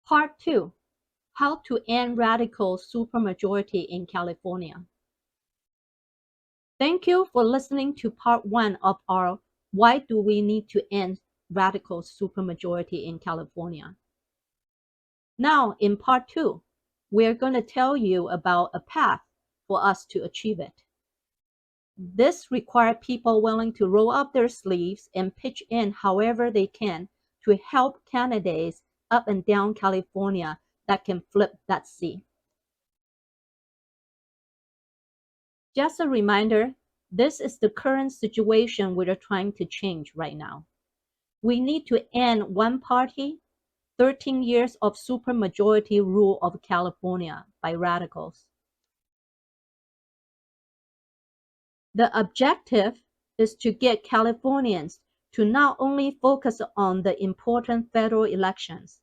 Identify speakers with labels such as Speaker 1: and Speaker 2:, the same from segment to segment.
Speaker 1: Part 2. How to end radical supermajority in California. Thank you for listening to part 1 of our Why Do We Need to End Radical Supermajority in California. Now, in part 2, we're going to tell you about a path for us to achieve it. This requires people willing to roll up their sleeves and pitch in however they can to help candidates up and down California that can flip that seat. Just a reminder, this is the current situation we're trying to change right now. We need to end one party, 13 years of supermajority rule of California by radicals. The objective is to get Californians to not only focus on the important federal elections,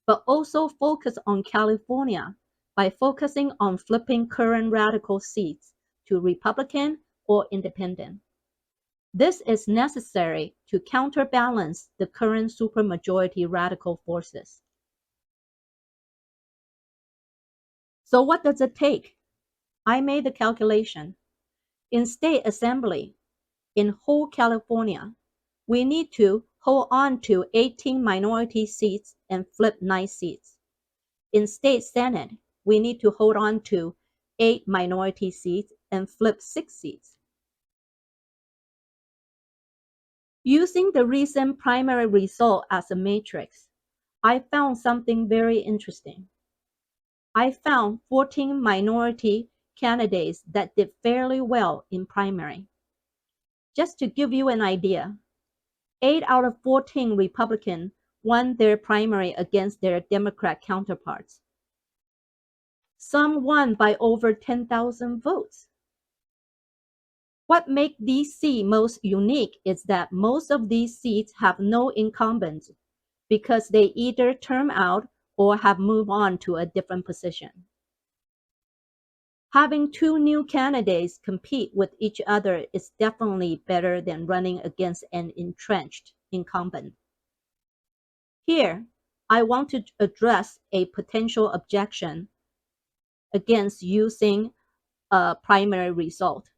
Speaker 1: but also focus on California by focusing on flipping current radical seats to Republican or Independent. This is necessary to counterbalance the current supermajority radical forces. So what does it take? I made the calculation. In state assembly, in whole California, we need to hold on to 18 minority seats and flip 9 seats. In state senate, we need to hold on to 8 minority seats and flip 6 seats. Using the recent primary result as a matrix, I found something very interesting. I found 14 minority candidates that did fairly well in primary. Just to give you an idea, 8 out of 14 Republicans won their primary against their Democrat counterparts. Some won by over 10,000 votes. What makes these seats most unique is that most of these seats have no incumbents because they either term out or have moved on to a different position. Having 2 new candidates compete with each other is definitely better than running against an entrenched incumbent. Here, I want to address a potential objection against using a primary result,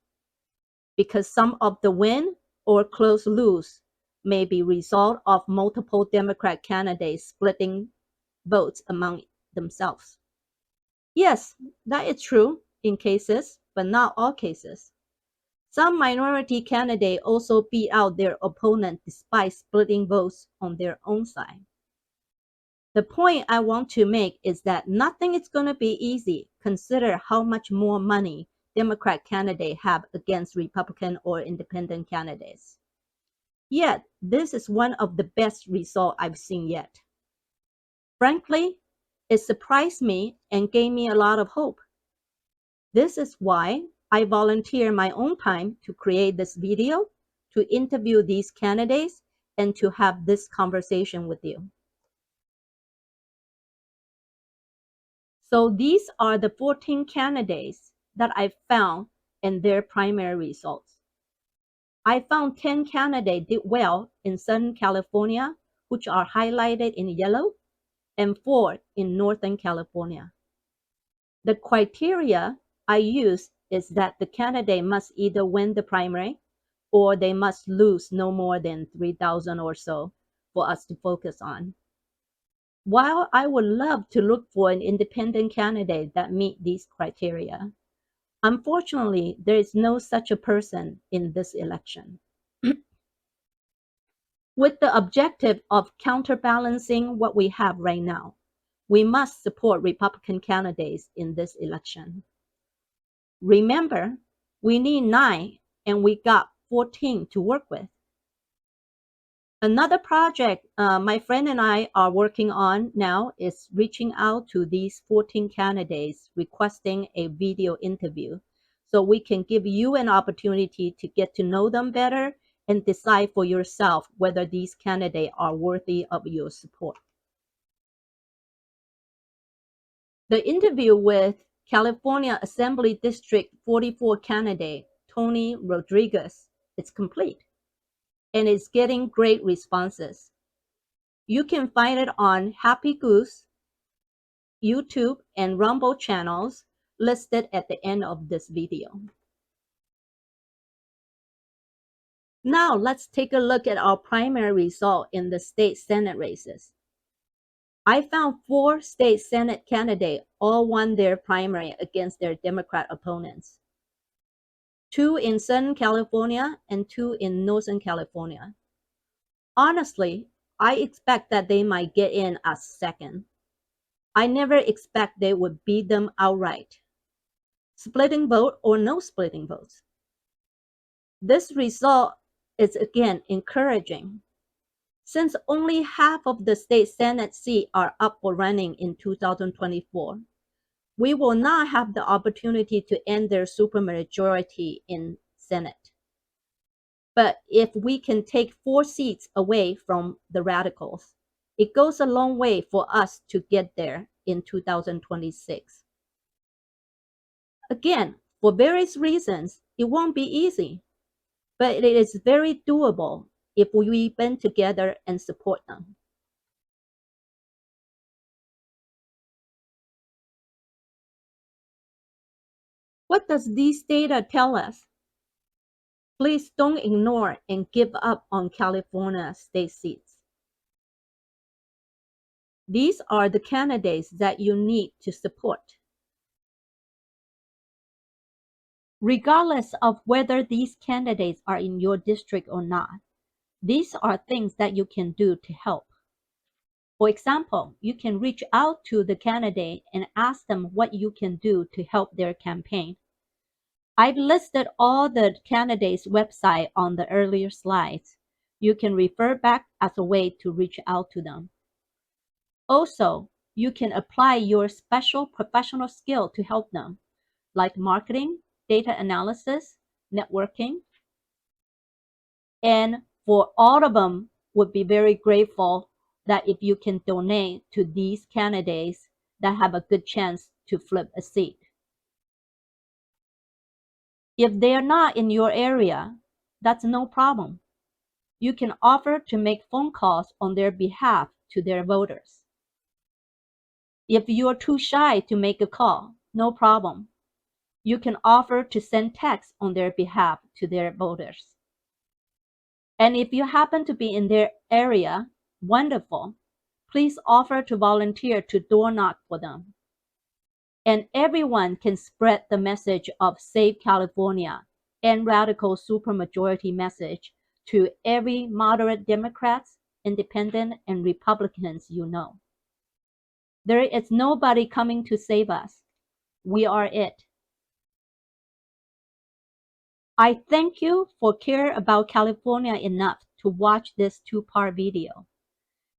Speaker 1: because some of the win or close lose may be result of multiple Democrat candidates splitting votes among themselves. Yes, that is true in cases, but not all cases. Some minority candidates also beat out their opponent despite splitting votes on their own side. The point I want to make is that nothing is going to be easy. Consider how much more money Democrat candidates have against Republican or Independent candidates. Yet, this is one of the best results I've seen yet. Frankly, it surprised me and gave me a lot of hope. This is why I volunteer my own time to create this video, to interview these candidates, and to have this conversation with you. So these are the 14 candidates that I found in their primary results. I found 10 candidates did well in Southern California, which are highlighted in yellow, and 4 in Northern California. The criteria I use is that the candidate must either win the primary or they must lose no more than 3,000 or so for us to focus on. While I would love to look for an independent candidate that meet these criteria, unfortunately, there is no such a person in this election. With the objective of counterbalancing what we have right now, we must support Republican candidates in this election. Remember, we need 9 and we got 14 to work with. Another project my friend and I are working on now is reaching out to these 14 candidates requesting a video interview so we can give you an opportunity to get to know them better and decide for yourself whether these candidates are worthy of your support. The interview with California Assembly District 44 candidate Tony Rodriguez is complete and is getting great responses. You can find it on Happy Goose YouTube, and Rumble channels listed at the end of this video. Now let's take a look at our primary result in the state Senate races. I found 4 state Senate candidates all won their primary against their Democrat opponents. 2 in Southern California and 2 in Northern California. Honestly, I expect that they might get in as second. I never expect they would beat them outright. Splitting vote or no splitting votes. This result is again encouraging. Since only half of the state Senate seats are up for running in 2024, we will not have the opportunity to end their supermajority in Senate. But if we can take 4 seats away from the radicals, it goes a long way for us to get there in 2026. Again, for various reasons, it won't be easy, but it is very doable if we band together and support them. What does these data tell us? Please don't ignore and give up on California state seats. These are the candidates that you need to support. Regardless of whether these candidates are in your district or not, these are things that you can do to help. For example, you can reach out to the candidate and ask them what you can do to help their campaign. I've listed all the candidates' websites on the earlier slides. You can refer back as a way to reach out to them. Also, you can apply your special professional skill to help them, like marketing, data analysis, networking. And for all of them, would be very grateful that if you can donate to these candidates that have a good chance to flip a seat. If they are not in your area, that's no problem. You can offer to make phone calls on their behalf to their voters. If you are too shy to make a call, no problem. You can offer to send texts on their behalf to their voters. And if you happen to be in their area, wonderful. Please offer to volunteer to door knock for them. And everyone can spread the message of Save California and radical supermajority message to every moderate Democrats, independent, and Republicans you know. There is nobody coming to save us. We are it. I thank you for care about California enough to watch this 2-part video.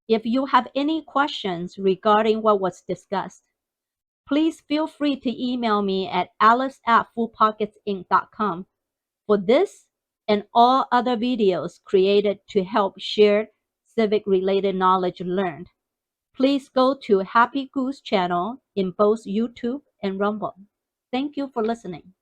Speaker 1: If you have any questions regarding what was discussed, please feel free to email me at alice@fullpocketsinc.com for this and all other videos created to help share civic-related knowledge learned. Please go to Happy Goose channel in both YouTube and Rumble. Thank you for listening.